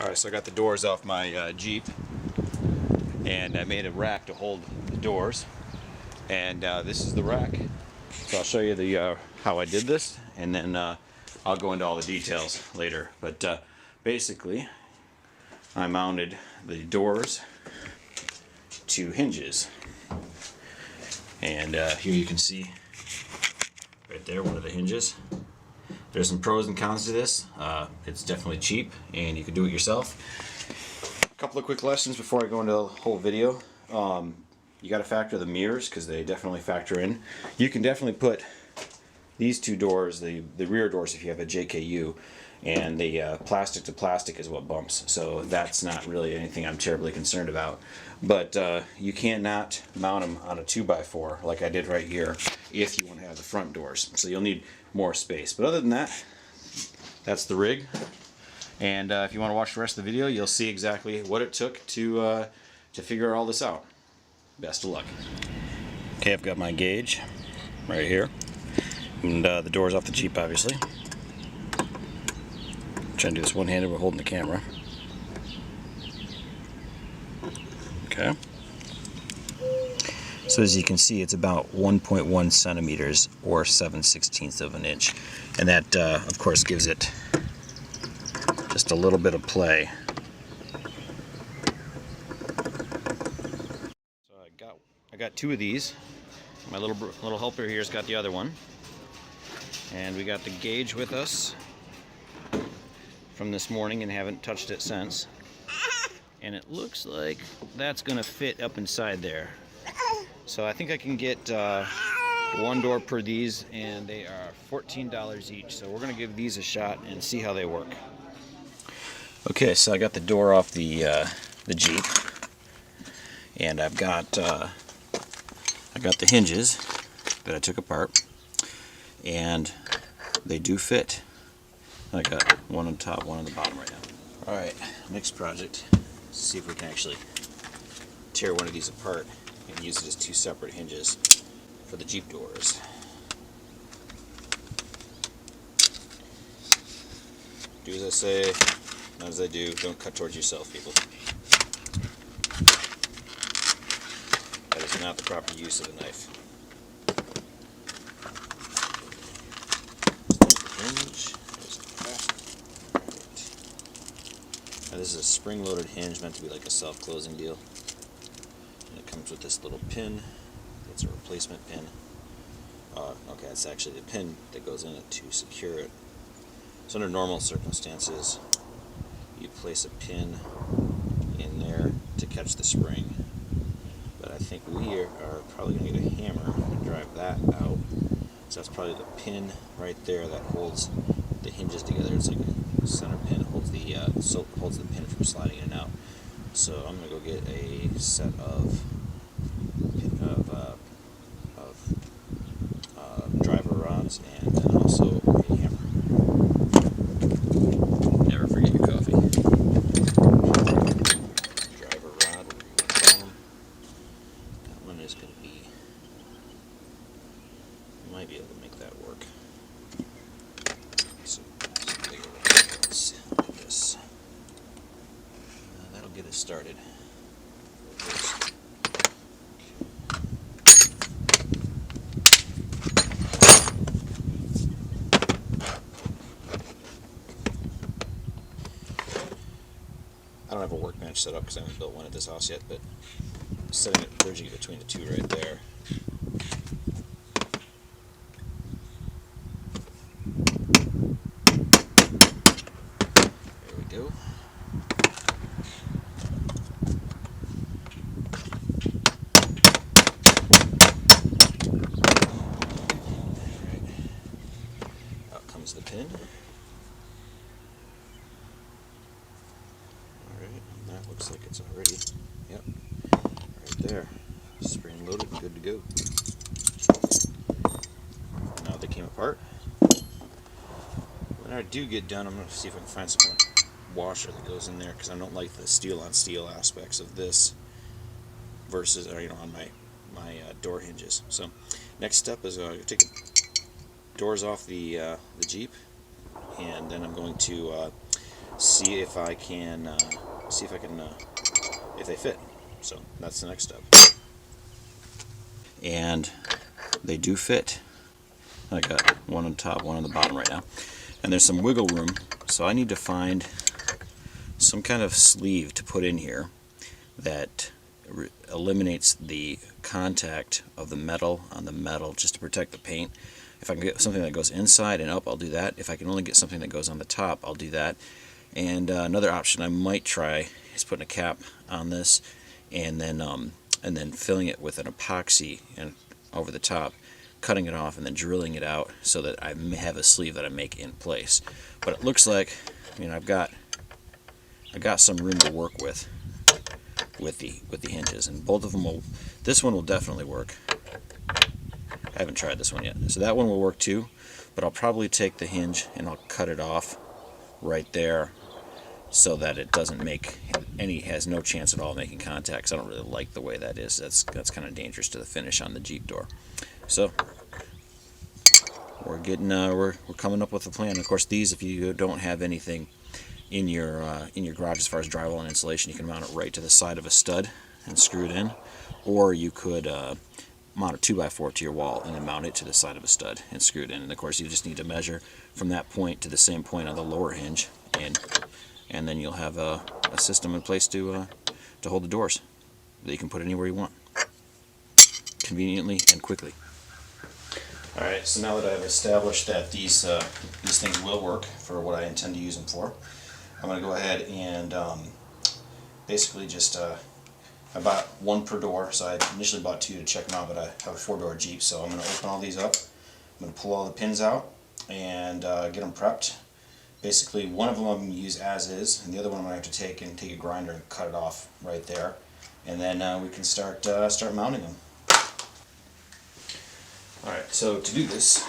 Alright, so I got the doors off my Jeep, and I made a rack to hold the doors, and this is the rack. So I'll show you the how I did this, and then I'll go into all the details later. But basically, I mounted the doors to hinges, and here you can see right there one of the hinges. There's some pros and cons to this. It's definitely cheap, and you can do it yourself. A couple of quick lessons before I go into the whole video. You got to factor the mirrors because they definitely factor in. You can definitely put these two doors, the rear doors, if you have a JKU, and the plastic to plastic is what bumps. So that's not really anything I'm terribly concerned about. But you cannot mount them on a 2x4 like I did right here if you want to have the front doors. So you'll need more space. But other than that, that's the rig. And if you want to watch the rest of the video, you'll see exactly what it took to figure all this out. Best of luck. Okay, I've got my gauge right here. And the door's off the Jeep, obviously. I'm trying to do this one-handed while holding the camera. Okay. So as you can see, it's about 1.1 centimeters or 7/16 of an inch. And that, of course, gives it just a little bit of play. So I got two of these. My little helper here's got the other one. And we got the gauge with us from this morning and haven't touched it since. And it looks like that's gonna fit up inside there. So I think I can get one door per these, and they are $14 each. So we're gonna give these a shot and see how they work. Okay, so I got the door off the Jeep, and I got the hinges that I took apart, and they do fit. I got one on top, one on the bottom right now. Alright, next project. Let's see if we can actually tear one of these apart and use it as two separate hinges for the Jeep doors. Do as I say, not as I do. Don't cut towards yourself, people. That is not the proper use of a knife. Now this is a spring-loaded hinge meant to be like a self-closing deal. And it comes with this little pin. It's a replacement pin. Okay, it's actually the pin that goes in it to secure it. So under normal circumstances, you place a pin in there to catch the spring. But I think we are probably going to get a hammer and drive that out. So that's probably the pin right there that holds the hinges together. It's like a center pin, holds the pin from sliding in and out. So I'm gonna go get a set of driver rods and then also a hammer. Never forget your coffee. Driver rod, whatever you call them. That one is gonna be. Might be able to make that work. So, let's do this. That'll get us started. I don't have a workbench set up because I haven't built one at this house yet, but setting it, bridging it between the two right there. There we go. Alright. Out comes the pin. Alright, and that looks like it's already, yep, right there. Spring loaded and good to go. Now they came apart. When I do get done, I'm going to see if I can find some kind of washer that goes in there, because I don't like the steel on steel aspects of this versus, or, on my door hinges. So next step is take the doors off the Jeep, and then I'm going to see if I can if they fit. So that's the next step. And they do fit. I got one on the top, one on the bottom right now. And there's some wiggle room, so I need to find some kind of sleeve to put in here that eliminates the contact of the metal on the metal, just to protect the paint. If I can get something that goes inside and up, I'll do that. If I can only get something that goes on the top, I'll do that. And another option I might try is putting a cap on this and then filling it with an epoxy and over the top, cutting it off and then drilling it out so that I have a sleeve that I make in place. But it looks like, I mean, I've got some room to work with the hinges, and both of them will. This one will definitely work. I haven't tried this one yet, so that one will work too. But I'll probably take the hinge and I'll cut it off right there so that it doesn't make has no chance at all of making contact. 'Cause I don't really like the way that is. That's kind of dangerous to the finish on the Jeep door. So we're getting we're coming up with a plan. Of course, these, if you don't have anything in your garage as far as drywall and insulation, you can mount it right to the side of a stud and screw it in, or you could mount a 2x4 to your wall and then mount it to the side of a stud and screw it in. And of course, you just need to measure from that point to the same point on the lower hinge, and then you'll have a system in place to hold the doors that you can put anywhere you want, conveniently and quickly. Alright, so now that I've established that these things will work for what I intend to use them for, I'm going to go ahead and basically just, I bought one per door, so I initially bought two to check them out, but I have a 4-door Jeep, so I'm going to open all these up. I'm going to pull all the pins out and get them prepped. Basically, one of them I'm going to use as is, and the other one I'm going to have to take a grinder and cut it off right there, and then we can start mounting them. Alright, so to do this,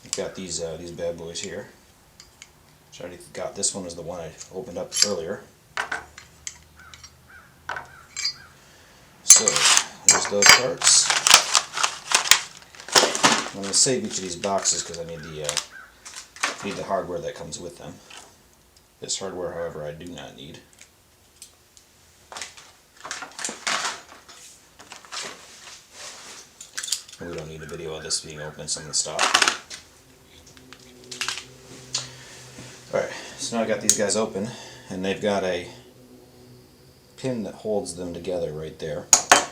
I've got these bad boys here. So I already got this one, is the one I opened up earlier. So there's those parts. I'm going to save each of these boxes because I need the hardware that comes with them. This hardware, however, I do not need. And we don't need a video of this being open, so I'm going to stop. Alright, so now I got these guys open, and they've got a pin that holds them together right there,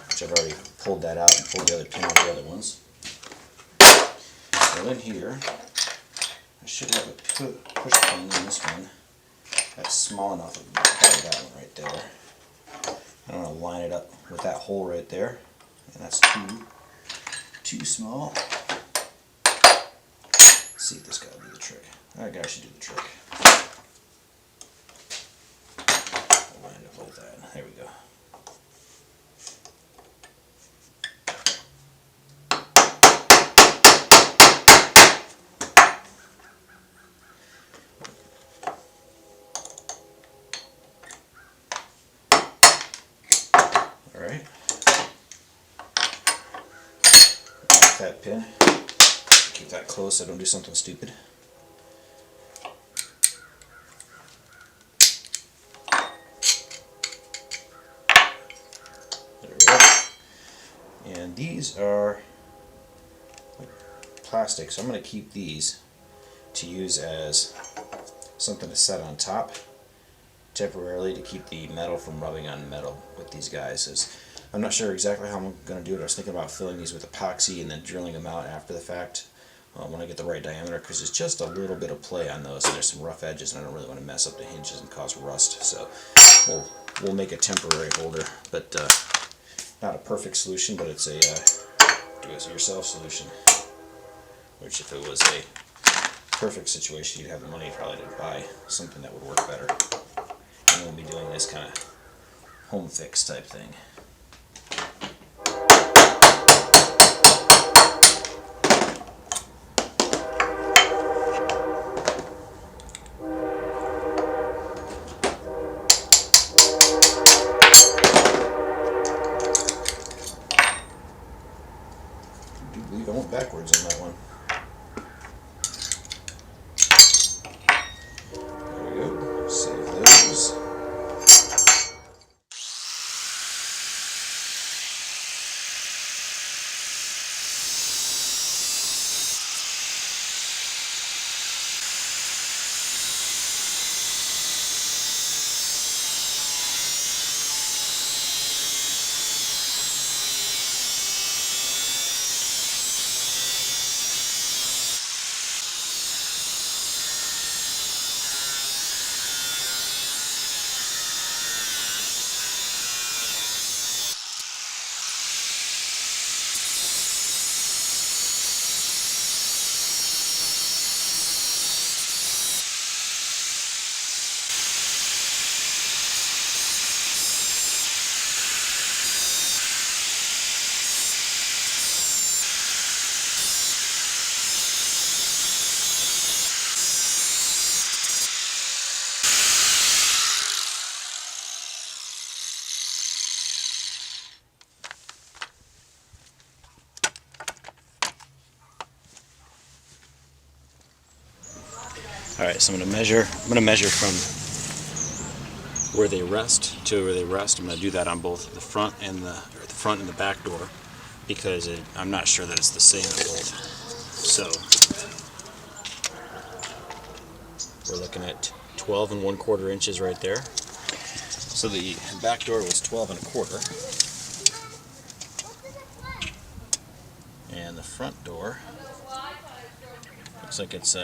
which I've already pulled that out and pulled the other pin out of the other ones. So in here, I should have a push pin in this one that's small enough to cover that one right there. I'm going to line it up with that hole right there, and that's too small. Let's see if this guy will do the trick. That guy should do the trick. I'll line it up like that. There we go. Alright. That pin. Keep that close so I don't do something stupid. There we go. And these are plastic, so I'm going to keep these to use as something to set on top temporarily to keep the metal from rubbing on metal with these guys. I'm not sure exactly how I'm going to do it. I was thinking about filling these with epoxy and then drilling them out after the fact when I get the right diameter, because there's just a little bit of play on those and there's some rough edges and I don't really want to mess up the hinges and cause rust. So we'll make a temporary holder, but not a perfect solution, but it's a do-it-yourself solution. Which if it was a perfect situation, you'd have the money probably to buy something that would work better. And we'll be doing this kind of home fix type thing. I do believe I went backwards on that one. Alright, so I'm going to measure from where they rest to where they rest. I'm going to do that on both the front and the back door, because I'm not sure that it's the same at both. So we're looking at 12 and 1/4 inches right there. So the back door was 12 and 1/4, and the front door looks like it's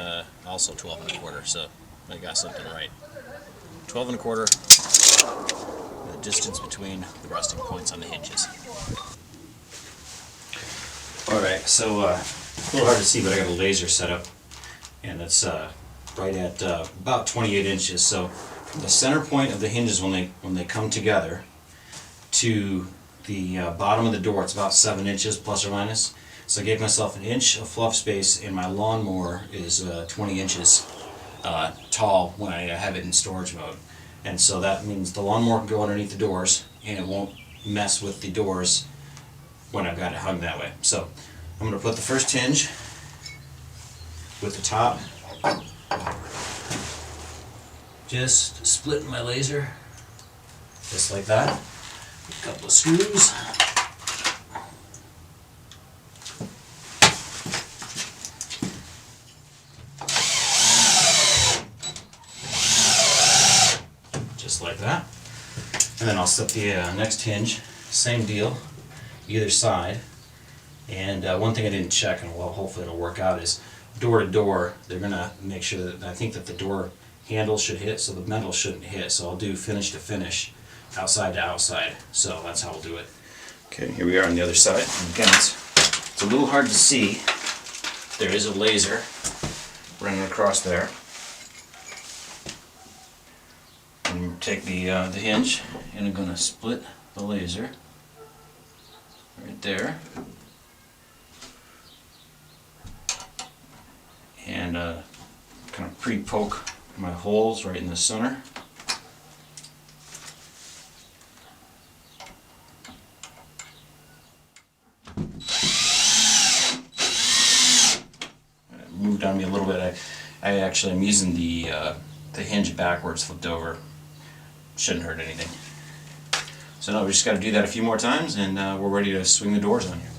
also 12 and 1/4. So I got something right. 12 and 1/4. The distance between the resting points on the hinges. Alright, so a little hard to see, but I got a laser set up, and it's right at about 28 inches. So from the center point of the hinges, when they come together, to the bottom of the door, it's about 7 inches plus or minus. So I gave myself an inch of fluff space, and my lawnmower is 20 inches tall when I have it in storage mode. And so that means the lawnmower can go underneath the doors, and it won't mess with the doors when I've got it hung that way. So I'm going to put the first hinge with the top, just splitting my laser, just like that. A couple of screws. Just like that. And then I'll set the next hinge, same deal, either side. And one thing I didn't check, and well, hopefully it'll work out, is door to door, they're going to make sure that, I think that the door handle should hit, so the metal shouldn't hit. So I'll do finish to finish, outside to outside. So that's how we'll do it. Okay, here we are on the other side. And again, it's a little hard to see. There is a laser running across there. And take the hinge, and I'm going to split the laser right there. And kind of pre-poke my holes right in the center. It moved on me a little bit. I actually am using the hinge backwards, flipped over. Shouldn't hurt anything. So now we just got to do that a few more times, and we're ready to swing the doors on here.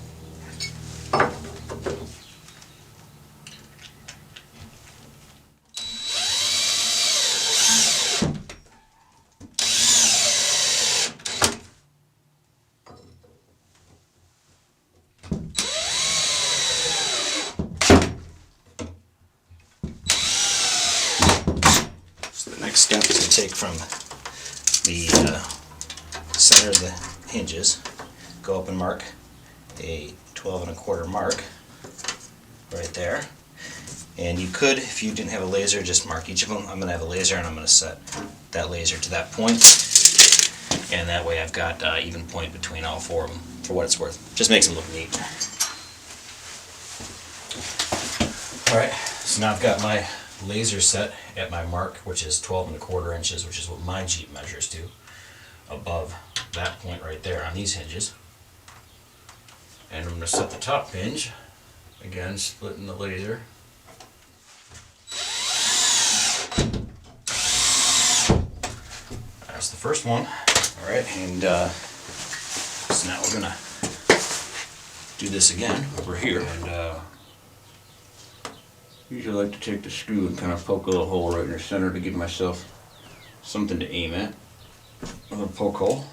So the next step is to take from the center of the hinges, go up and mark a 12 and 1/4 mark right there. And you could, if you didn't have a laser, just mark each of them. I'm going to have a laser, and I'm going to set that laser to that point, and that way I've got even point between all 4 of them, for what it's worth. Just makes them look neat. Alright, so now I've got my laser set at my mark, which is 12 and 1/4 inches, which is what my Jeep measures to, above that point right there on these hinges. And I'm going to set the top hinge, again splitting the laser. That's the first one. Alright, and so now we're going to do this again over here. And usually I like to take the screw and kind of poke a little hole right in the center to give myself something to aim at. Another poke hole.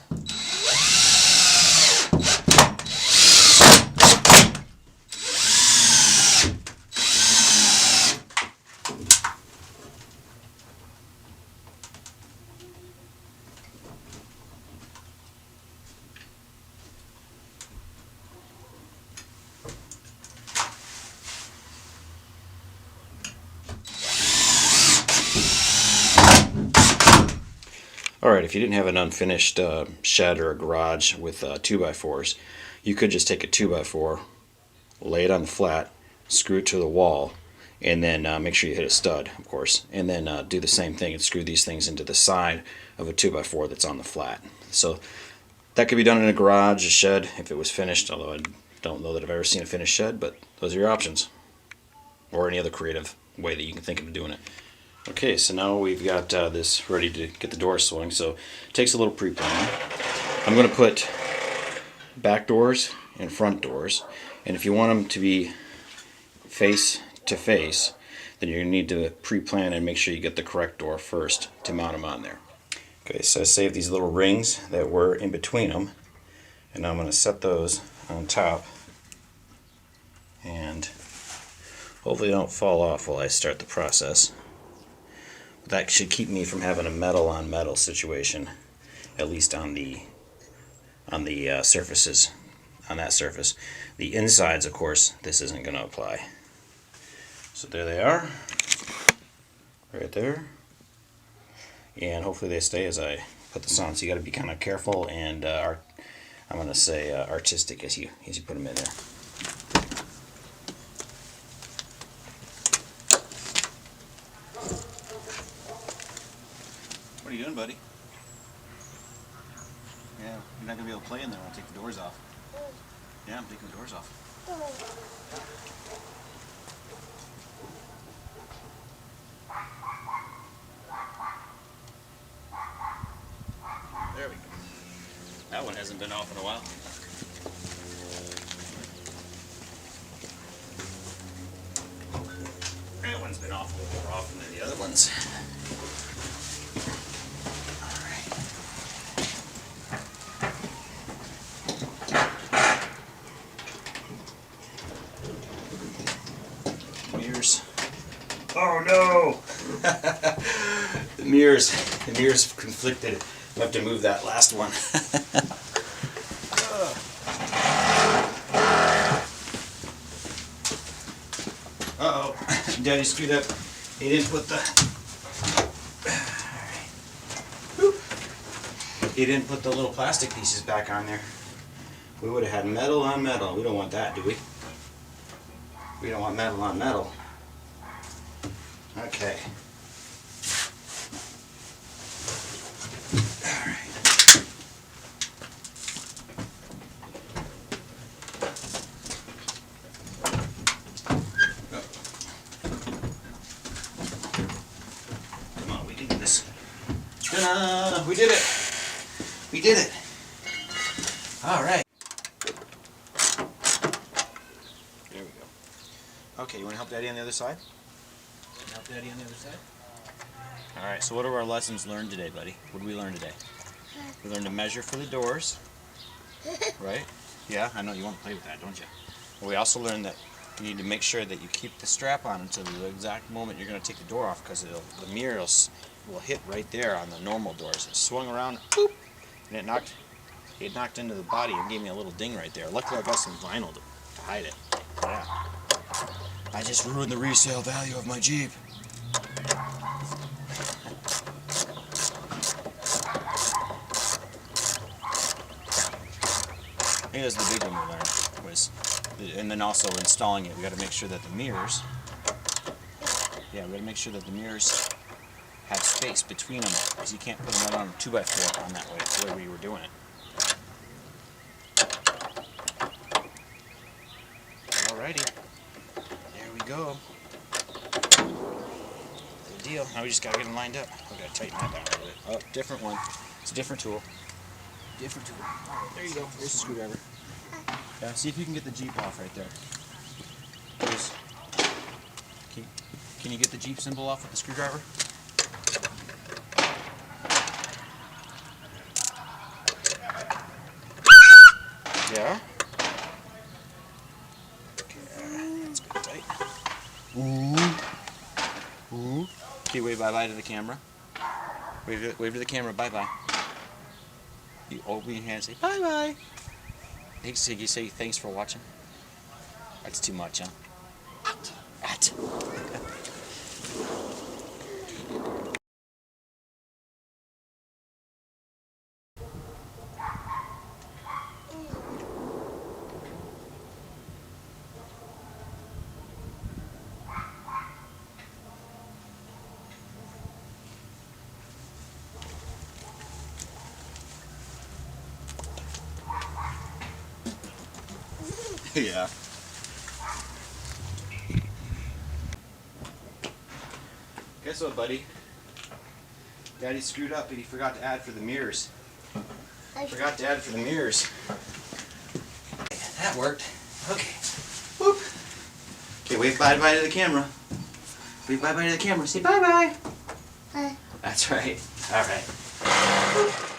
Alright, if you didn't have an unfinished shed or a garage with 2x4s, you could just take a 2x4, lay it on the flat, screw it to the wall, and then make sure you hit a stud, of course, and then do the same thing and screw these things into the side of a 2x4 that's on the flat. So that could be done in a garage, a shed, if it was finished, although I don't know that I've ever seen a finished shed, but those are your options. Or any other creative way that you can think of doing it. Okay, so now we've got this ready to get the door swung, so it takes a little pre-planning. I'm going to put back doors and front doors, and if you want them to be face to face, then you're going to need to pre-plan and make sure you get the correct door first to mount them on there. Okay, so I saved these little rings that were in between them, and now I'm going to set those on top, and hopefully they don't fall off while I start the process. But that should keep me from having a metal on metal situation, at least on the surfaces, on that surface. The insides, of course, this isn't going to apply. So there they are, right there, and hopefully they stay as I put this on. So you got to be kind of careful and I'm going to say artistic as you put them in there. What are you doing, buddy? Yeah, you're not going to be able to play in there when I take the doors off. Yeah, I'm taking the doors off. There we go. That one hasn't been off in a while. That one's been off a little more often than the other ones. Mirrors. Oh no! The mirrors conflicted. I have to move that last one. Uh-oh, Daddy screwed up. He didn't put the... He didn't put the little plastic pieces back on there. We would have had metal on metal. We don't want that, do we? We don't want metal on metal. Okay. Ta-da! We did it! We did it! Alright. There we go. Okay, you want to help Daddy on the other side? Help Daddy on the other side? Alright, so what are our lessons learned today, buddy? What did we learn today? We learned to measure for the doors. Right? Yeah, I know you want to play with that, don't you? Well, we also learned that you need to make sure that you keep the strap on until the exact moment you're going to take the door off, because the mirror will hit right there on the normal doors. It swung around, boop, and it knocked into the body and gave me a little ding right there. Luckily I got some vinyl to hide it. Yeah. I just ruined the resale value of my Jeep. I think that's the big one we learned, and then also installing it. We got to make sure that the mirrors, we got to make sure that the mirrors have space between them, because you can't put them right on a 2x4 on that way, the way we were doing it. Alrighty, there we go. Good deal. Now we just gotta get them lined up. We gotta tighten that down a little bit. Oh, different one. It's a different tool. Different tool. Alright, there you go. There's the screwdriver. Yeah, see if you can get the Jeep off right there. There's, can you get the Jeep symbol off with the screwdriver? Yeah. Okay, that's good tight. Ooh. Ooh. Okay, wave bye-bye to the camera. Wave to the camera, bye-bye. You open your hand and say bye-bye. You say thanks for watching. That's too much, huh? At. Yeah. Guess what, buddy? Daddy screwed up and he forgot to add for the mirrors. Forgot to add for the mirrors. That worked. Okay. Whoop. Okay, wave bye-bye to the camera. Wave bye-bye to the camera. Say bye-bye. Bye. That's right. All right.